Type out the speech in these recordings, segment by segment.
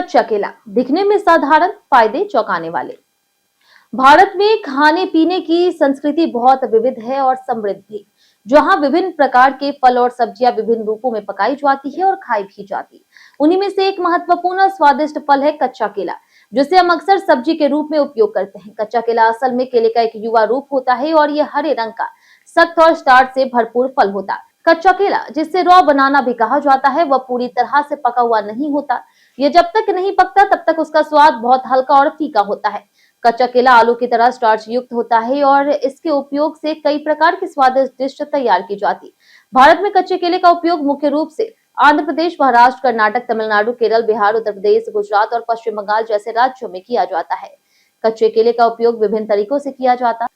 कच्चा केला दिखने में साधारण, फायदे चौंकाने वाले। भारत में खाने पीने की संस्कृति बहुत विविध है और समृद्ध भी, जहां विभिन्न प्रकार के फल और सब्जियां विभिन्न रूपों में पकाई जाती है और खाई भी जाती है। उन्हीं में से एक महत्वपूर्ण और स्वादिष्ट फल है कच्चा केला, जिसे हम अक्सर सब्जी के रूप में उपयोग करते हैं। कच्चा केला असल में केले का एक युवा रूप होता है और यह हरे रंग का सख्त और स्टार्च से भरपूर फल होता है। कच्चा केला, जिसे रॉ बनाना भी कहा जाता है, वह पूरी तरह से पका हुआ नहीं होता। यह जब तक नहीं पकता तब तक उसका स्वाद बहुत हल्का और फीका होता है। कच्चा केला आलू की तरह स्टार्च युक्त होता है और इसके उपयोग से कई प्रकार की स्वादिष्ट डिश तैयार की जाती। भारत में कच्चे केले का उपयोग मुख्य रूप से आंध्र प्रदेश, महाराष्ट्र, कर्नाटक, तमिलनाडु, केरल, बिहार, उत्तर प्रदेश, गुजरात और पश्चिम बंगाल जैसे राज्यों में किया जाता है। कच्चे केले का उपयोग विभिन्न तरीकों से किया जाता है,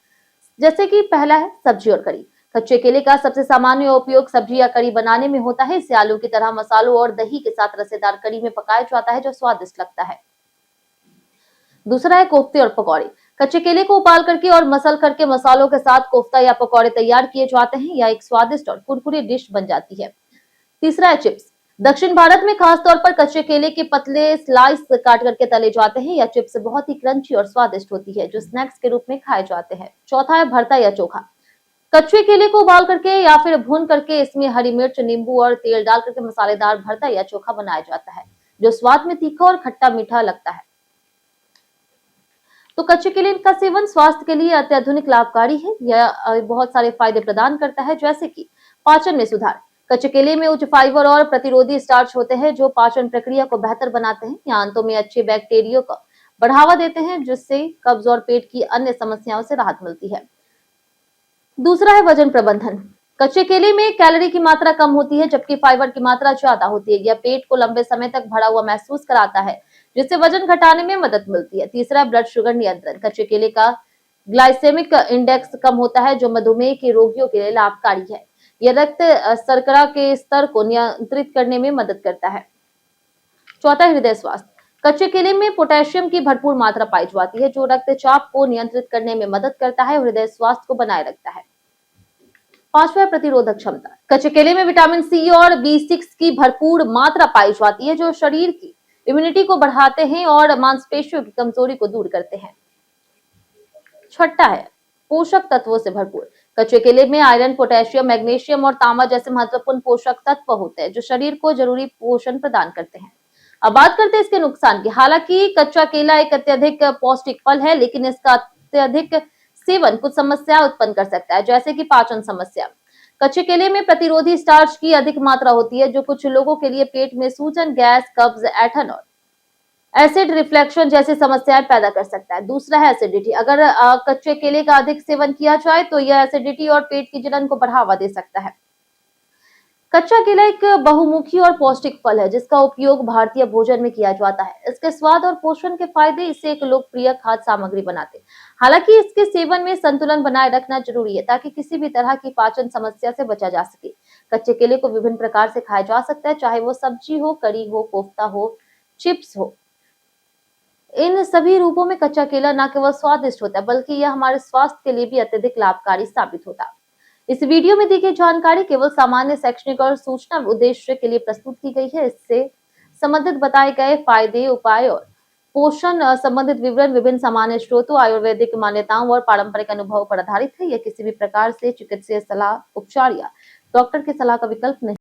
जैसे कि पहला है सब्जी और करी। कच्चे केले का सबसे सामान्य उपयोग सब्जी या करी बनाने में होता है। इसे आलू की तरह मसालों और दही के साथ रसेदार करी में पकाया जाता है, जो स्वादिष्ट लगता है। दूसरा है कोफ्ते और पकौड़े। कच्चे केले को उबाल करके और मसल करके मसालों के साथ कोफ्ता या पकौड़े तैयार किए जाते हैं। यह एक स्वादिष्ट और कुरकुरी डिश बन जाती है। तीसरा है चिप्स। दक्षिण भारत में खासतौर पर कच्चे केले के पतले स्लाइस काट करके तले जाते हैं। यह चिप्स बहुत ही क्रंची और स्वादिष्ट होती है, जो स्नैक्स के रूप में खाए जाते हैं। चौथा है भरता या चोखा। कच्चे केले को उबाल करके या फिर भून करके इसमें हरी मिर्च, नींबू और तेल डाल करके मसालेदार भरता या चोखा बनाया जाता है, जो स्वाद में तीखा और खट्टा मीठा लगता है। तो कच्चे केले का सेवन स्वास्थ्य के लिए अत्याधुनिक लाभकारी है। यह बहुत सारे फायदे प्रदान करता है, जैसे कि पाचन में सुधार। कच्चे केले में उच्च फाइबर और प्रतिरोधी स्टार्च होते हैं, जो पाचन प्रक्रिया को बेहतर बनाते हैं। ये आंतों में अच्छे बैक्टीरिया को बढ़ावा देते हैं, जिससे कब्ज और पेट की अन्य समस्याओं से राहत मिलती है। दूसरा है वजन प्रबंधन। कच्चे केले में कैलोरी की मात्रा कम होती है, जबकि फाइबर की मात्रा ज्यादा होती है। यह पेट को लंबे समय तक भरा हुआ महसूस कराता है, जिससे वजन घटाने में मदद मिलती है। तीसरा है ब्लड शुगर नियंत्रण। कच्चे केले का ग्लाइसेमिक इंडेक्स कम होता है, जो मधुमेह के रोगियों के लिए लाभकारी है। यह रक्त शर्करा के स्तर को नियंत्रित करने में मदद करता है। चौथा है हृदय स्वास्थ्य। कच्चे केले में पोटेशियम की भरपूर मात्रा पाई जाती है, जो रक्तचाप को नियंत्रित करने में मदद करता है और हृदय स्वास्थ्य को बनाए रखता है। पांचवा है प्रतिरोधक क्षमता। कच्चे केले में विटामिन सी और B6 की भरपूर मात्रा पाई जाती है, जो शरीर की इम्यूनिटी को बढ़ाते हैं और मांसपेशियों की कमजोरी को दूर करते हैं। छठा है पोषक तत्वों से भरपूर। कच्चे केले में आयरन, पोटेशियम, मैग्नीशियम और तांबा जैसे महत्वपूर्ण पोषक तत्व होते हैं, जो शरीर को जरूरी पोषण प्रदान करते हैं। अब बात करते हैं इसके नुकसान की। हालांकि कच्चा केला एक अत्यधिक पौष्टिक फल है, लेकिन इसका अत्यधिक सेवन कुछ समस्या उत्पन्न कर सकता है, जैसे कि पाचन समस्या। कच्चे केले में प्रतिरोधी स्टार्च की अधिक मात्रा होती है, जो कुछ लोगों के लिए पेट में सूजन, गैस, कब्ज, ऐंठन और एसिड रिफ्लेक्शन जैसी समस्याएं पैदा कर सकता है। दूसरा है एसिडिटी। अगर कच्चे केले का अधिक सेवन किया जाए तो यह एसिडिटी और पेट की जलन को बढ़ावा दे सकता है। कच्चा केला एक बहुमुखी और पौष्टिक फल है, जिसका उपयोग भारतीय भोजन में किया जाता है। इसके स्वाद और पोषण के फायदे इसे एक लोकप्रिय खाद्य सामग्री बनाते हैं। हालांकि इसके सेवन में संतुलन बनाए रखना जरूरी है, ताकि किसी भी तरह की पाचन समस्या से बचा जा सके। कच्चे केले को विभिन्न प्रकार से खाया जा सकता है, चाहे वो सब्जी हो, करी हो, कोफ्ता हो, चिप्स हो। इन सभी रूपों में कच्चा केला न केवल स्वादिष्ट होता है, बल्कि यह हमारे स्वास्थ्य के लिए भी अत्यधिक लाभकारी साबित होता है। इस वीडियो में दी गई जानकारी केवल सामान्य शैक्षणिक और सूचना उद्देश्य के लिए प्रस्तुत की गई है। इससे संबंधित बताए गए फायदे, उपाय और पोषण संबंधित विवरण विभिन्न सामान्य स्रोतों, आयुर्वेदिक मान्यताओं और पारंपरिक अनुभवों पर आधारित है। यह किसी भी प्रकार से चिकित्सीय सलाह, उपचार या डॉक्टर की सलाह का विकल्प नहीं